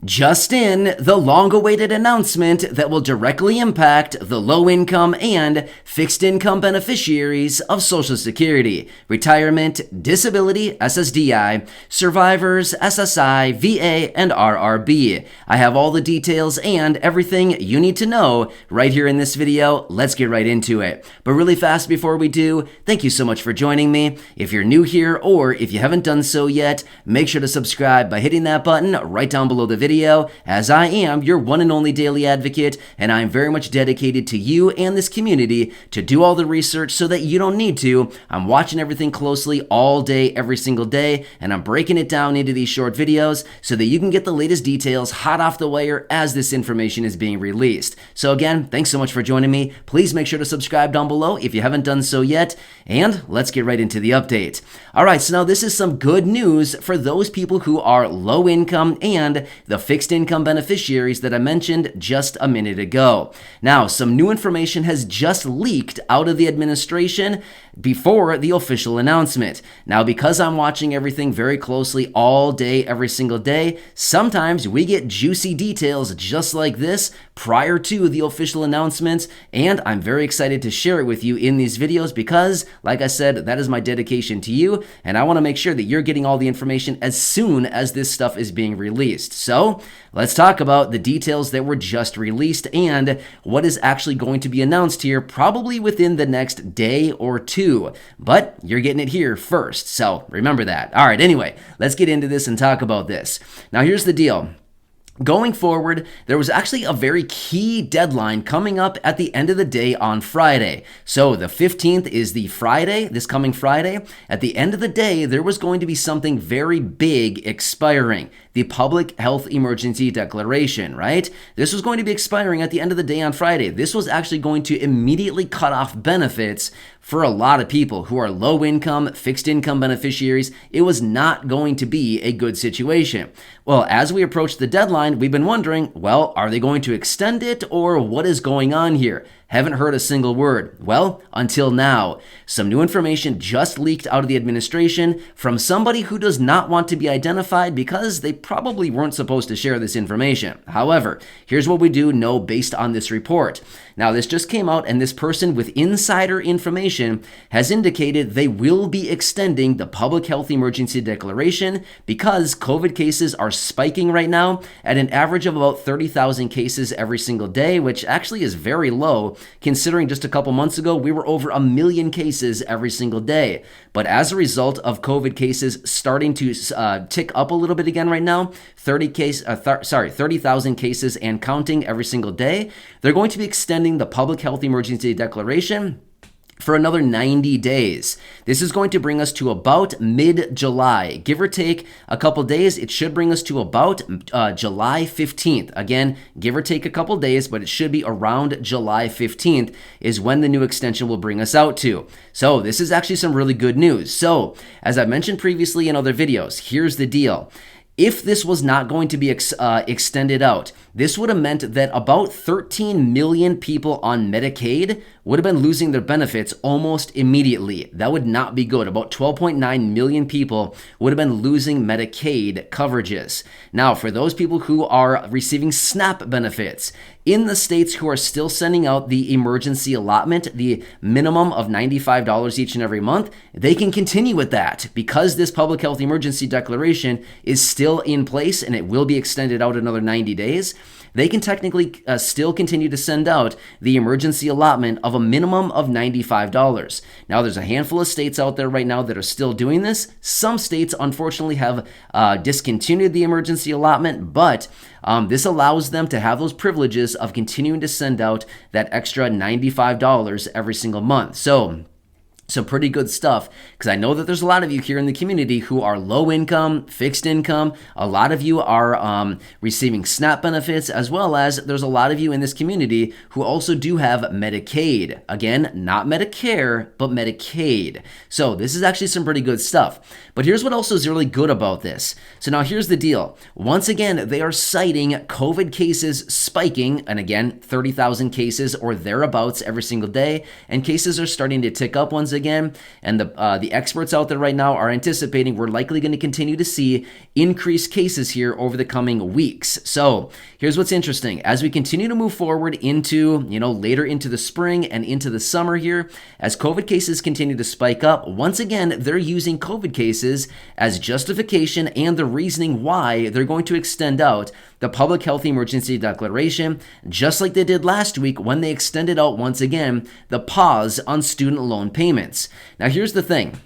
Just in, the long-awaited announcement that will directly impact the low-income and fixed-income beneficiaries of Social Security, retirement, disability, SSDI, survivors, SSI, VA, and RRB. I have all the details and everything you need to know right here in this video. Let's get right into it. But really fast before we do, thank you so much for joining me. If you're new here or if you haven't done so yet, make sure to subscribe by hitting that button right down below the video, as I am your one and only daily advocate, and I'm very much dedicated to you and this community to do all the research so that you don't need to. I'm watching everything closely all day, every single day, and I'm breaking it down into these short videos so that you can get the latest details hot off the wire as this information is being released. So again, thanks so much for joining me. Please make sure to subscribe down below if you haven't done so yet, and let's get right into the update. All right, so now this is some good news for those people who are low income and the fixed income beneficiaries that I mentioned just a minute ago. Now, some new information has just leaked out of the administration before the official announcement. Now, because I'm watching everything very closely all day, every single day, sometimes we get juicy details just like this prior to the official announcements, and I'm very excited to share it with you in these videos because, like I said, that is my dedication to you, and I want to make sure that you're getting all the information as soon as this stuff is being released. So, let's talk about the details that were just released and what is actually going to be announced here probably within the next day or two. But you're getting it here first, so remember that. All right, anyway, let's get into this and talk about this. Now, here's the deal. Going forward, there was actually a very key deadline coming up at the end of the day on Friday. So the 15th is the Friday, this coming Friday. At the end of the day, there was going to be something very big expiring. The Public Health Emergency Declaration, right? This was going to be expiring at the end of the day on Friday. This was actually going to immediately cut off benefits for a lot of people who are low income, fixed income beneficiaries. It was not going to be a good situation. Well, as we approach the deadline, we've been wondering, well, are they going to extend it or what is going on here? Haven't heard a single word. Well, until now, some new information just leaked out of the administration from somebody who does not want to be identified because they probably weren't supposed to share this information. However, here's what we do know based on this report. Now, this just came out, and this person with insider information has indicated they will be extending the Public Health Emergency Declaration because COVID cases are spiking right now at an average of about 30,000 cases every single day, which actually is very low considering just a couple months ago we were over 1 million cases every single day. But as a result of COVID cases starting to tick up a little bit again right now, 30,000 cases and counting every single day, they're going to be extending the Public Health Emergency Declaration for another 90 days. This is going to bring us to about mid-July. Give or take a couple days, it should bring us to about July 15th. Again, give or take a couple days, but it should be around July 15th is when the new extension will bring us out to. So this is actually some really good news. So, as I mentioned previously in other videos, here's the deal. If this was not going to be extended out, this would have meant that about 13 million people on Medicaid would have been losing their benefits almost immediately. That would not be good. About 12.9 million people would have been losing Medicaid coverages. Now, for those people who are receiving SNAP benefits, in the states who are still sending out the emergency allotment, the minimum of $95 each and every month, they can continue with that because this Public Health Emergency Declaration is still in place and it will be extended out another 90 days. They can technically still continue to send out the emergency allotment of a minimum of $95. Now, there's a handful of states out there right now that are still doing this. Some states, unfortunately, have discontinued the emergency allotment, but this allows them to have those privileges of continuing to send out that extra $95 every single month. So, some pretty good stuff, because I know that there's a lot of you here in the community who are low income, fixed income. A lot of you are receiving SNAP benefits, as well as there's a lot of you in this community who also do have Medicaid. Again, not Medicare, but Medicaid. So this is actually some pretty good stuff. But here's what also is really good about this. So now here's the deal. Once again, they are citing COVID cases spiking, and again, 30,000 cases or thereabouts every single day, and cases are starting to tick up once again. again. And the experts out there right now are anticipating we're likely going to continue to see increased cases here over the coming weeks. So here's what's interesting. As we continue to move forward into, later into the spring and into the summer here, as COVID cases continue to spike up, once again, they're using COVID cases as justification and the reasoning why they're going to extend out the public health emergency declaration, just like they did last week when they extended out once again the pause on student loan payments. Now, here's the thing.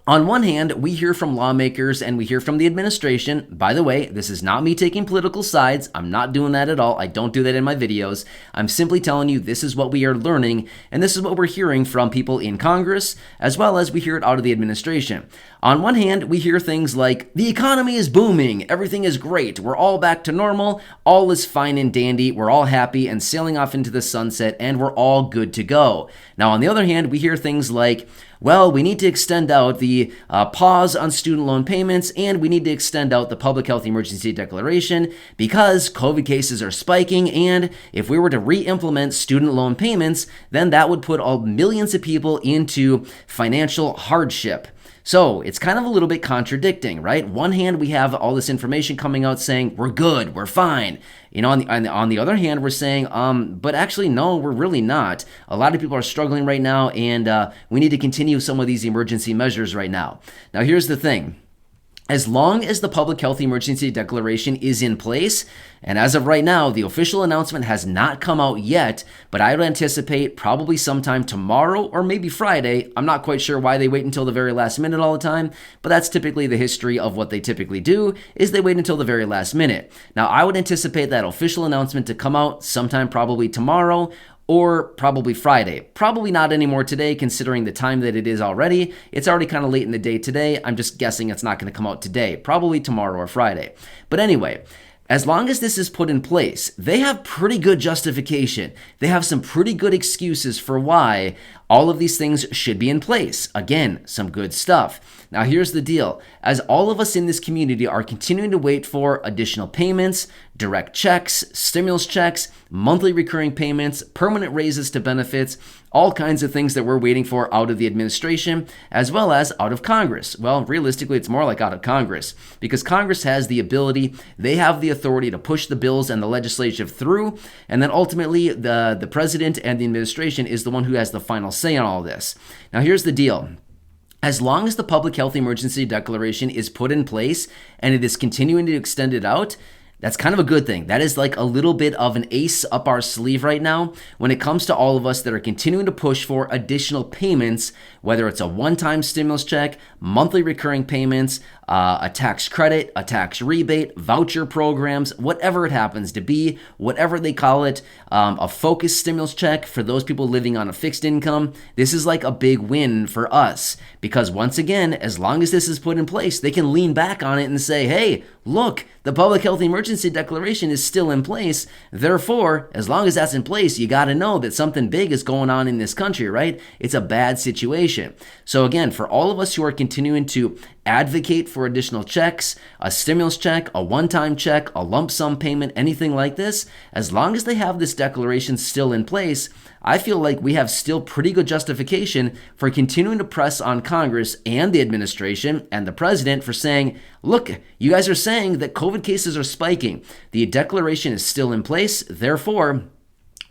On one hand, we hear from lawmakers and we hear from the administration. By the way, this is not me taking political sides. I'm not doing that at all. I don't do that in my videos. I'm simply telling you this is what we are learning, and this is what we're hearing from people in Congress, as well as we hear it out of the administration. On one hand, we hear things like, the economy is booming, everything is great, we're all back to normal, all is fine and dandy, we're all happy and sailing off into the sunset, and we're all good to go. Now, on the other hand, we hear things like, well, we need to extend out the pause on student loan payments, and we need to extend out the public health emergency declaration because COVID cases are spiking, and if we were to re-implement student loan payments, then that would put all millions of people into financial hardship. So it's kind of a little bit contradicting, right? One hand, we have all this information coming out saying we're good, we're fine. On the other hand, we're saying, but actually, no, we're really not. A lot of people are struggling right now, and we need to continue some of these emergency measures right now. Now, here's the thing. As long as the public health emergency declaration is in place, and as of right now, the official announcement has not come out yet, but I would anticipate probably sometime tomorrow or maybe Friday. I'm not quite sure why they wait until the very last minute all the time, but that's typically the history of what they typically do, is they wait until the very last minute. Now, I would anticipate that official announcement to come out sometime probably tomorrow or probably Friday. Probably not anymore today, considering the time that it is already. It's already kind of late in the day today. I'm just guessing it's not going to come out today. Probably tomorrow or Friday. But anyway, as long as this is put in place, they have pretty good justification. They have some pretty good excuses for why all of these things should be in place. Again, some good stuff. Now, here's the deal. As all of us in this community are continuing to wait for additional payments, direct checks, stimulus checks, monthly recurring payments, permanent raises to benefits, all kinds of things that we're waiting for out of the administration, as well as out of Congress. Well, realistically, it's more like out of Congress, because Congress has the ability, they have the authority to push the bills and the legislative through, and then ultimately the president and the administration is the one who has the final say on all this. Now, here's the deal. As long as the public health emergency declaration is put in place and it is continuing to extend it out, that's kind of a good thing. That is like a little bit of an ace up our sleeve right now when it comes to all of us that are continuing to push for additional payments, whether it's a one-time stimulus check, monthly recurring payments, a tax credit, a tax rebate, voucher programs, whatever it happens to be, whatever they call it, a focused stimulus check for those people living on a fixed income. This is like a big win for us because once again, as long as this is put in place, they can lean back on it and say, hey, look, the public health emergency declaration is still in place. Therefore, as long as that's in place, you got to know that something big is going on in this country, right? It's a bad situation. So again, for all of us who are continuing to advocate for additional checks, a stimulus check, a one-time check, a lump sum payment, anything like this, as long as they have this declaration still in place, I feel like we have still pretty good justification for continuing to press on Congress and the administration and the president for saying, look, you guys are saying that COVID cases are spiking. The declaration is still in place. Therefore,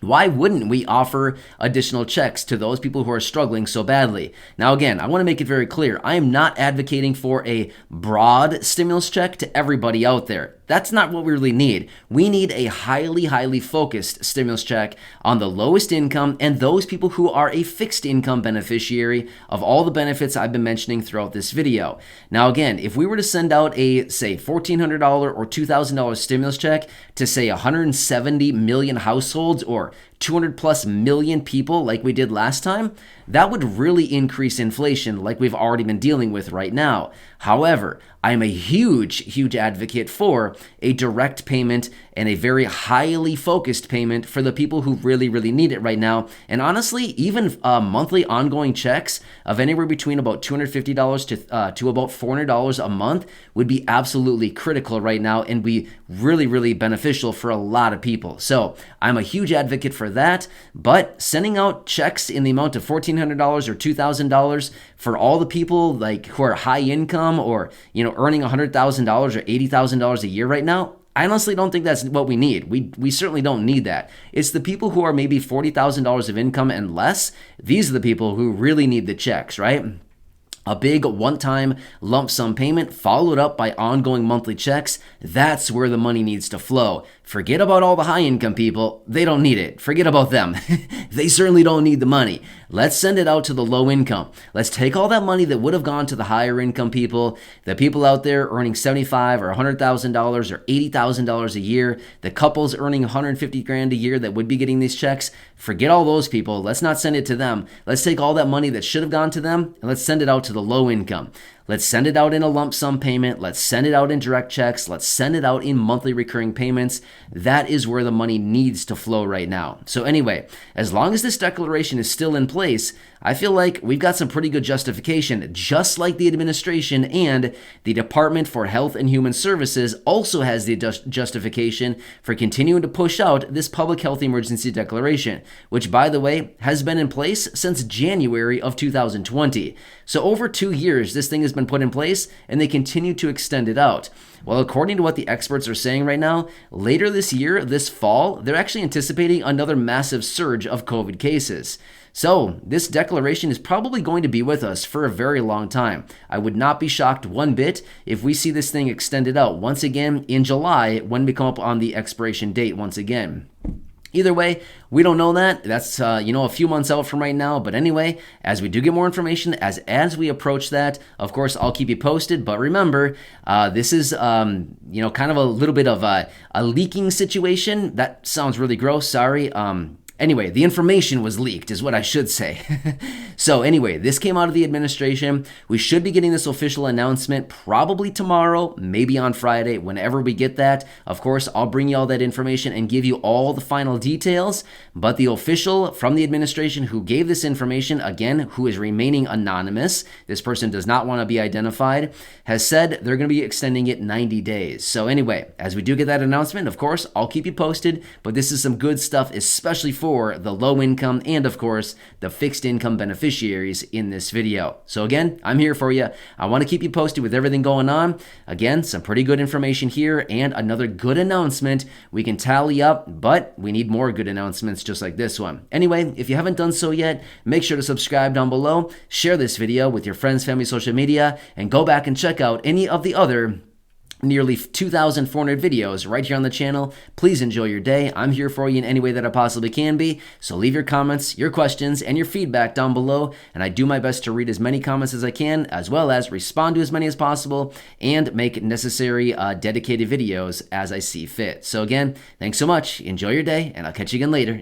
why wouldn't we offer additional checks to those people who are struggling so badly? Now, again, I want to make it very clear. I am not advocating for a broad stimulus check to everybody out there. That's not what we really need. We need a highly focused stimulus check on the lowest income and those people who are a fixed income beneficiary of all the benefits I've been mentioning throughout this video. Now, again, if we were to send out a, say, $1,400 or $2,000 stimulus check to, say, 170 million households or 200 plus million people like we did last time, that would really increase inflation like we've already been dealing with right now. However, I am a huge advocate for a direct payment and a very highly focused payment for the people who really need it right now. And honestly, even monthly ongoing checks of anywhere between about $250 to about $400 a month would be absolutely critical right now and be really beneficial for a lot of people. So I'm a huge advocate for for that, but sending out checks in the amount of $1,400 or $2,000 for all the people like who are high income or, earning $100,000 or $80,000 a year right now, I honestly don't think that's what we need. We certainly don't need that. It's the people who are maybe $40,000 of income and less. These are the people who really need the checks, right? A big one-time lump sum payment followed up by ongoing monthly checks, that's where the money needs to flow. Forget about all the high-income people. They don't need it. Forget about them. They certainly don't need the money. Let's send it out to the low income. Let's take all that money that would have gone to the higher income people, the people out there earning $75,000 or $100,000 or $80,000 a year, the couples earning $150,000 a year that would be getting these checks. Forget all those people. Let's not send it to them. Let's take all that money that should have gone to them and let's send it out to the low income. Let's send it out in a lump sum payment. Let's send it out in direct checks. Let's send it out in monthly recurring payments. That is where the money needs to flow right now. So anyway, as long as this declaration is still in place, I feel like we've got some pretty good justification, just like the administration and the Department for Health and Human Services also has the justification for continuing to push out this public health emergency declaration, which, by the way, has been in place since January of 2020. So over 2 years, this thing has been put in place and they continue to extend it out. Well, according to what the experts are saying right now, later this year, this fall, they're actually anticipating another massive surge of COVID cases. So this declaration is probably going to be with us for a very long time. I would not be shocked one bit if we see this thing extended out once again in July when we come up on the expiration date once again. Either way, we don't know that. That's a few months out from right now. But anyway, as we do get more information, as we approach that, of course, I'll keep you posted. But remember, this is kind of a little bit of a leaking situation. That sounds really gross. Sorry. Anyway, the information was leaked is what I should say. So anyway, this came out of the administration. We should be getting this official announcement probably tomorrow, maybe on Friday, whenever we get that. Of course, I'll bring you all that information and give you all the final details. But the official from the administration who gave this information, again, who is remaining anonymous, this person does not want to be identified, has said they're going to be extending it 90 days. So anyway, as we do get that announcement, of course, I'll keep you posted. But this is some good stuff, especially for the low income and, of course, the fixed income beneficiaries in this video. So again, I'm here for you. I want to keep you posted with everything going on. Again, some pretty good information here and another good announcement we can tally up, but we need more good announcements just like this one. Anyway, if you haven't done so yet, make sure to subscribe down below, share this video with your friends, family, social media, and go back and check out any of the other nearly 2,400 videos right here on the channel. Please enjoy your day. I'm here for you in any way that I possibly can be. So leave your comments, your questions, and your feedback down below. And I do my best to read as many comments as I can, as well as respond to as many as possible and make necessary dedicated videos as I see fit. So again, thanks so much. Enjoy your day, and I'll catch you again later.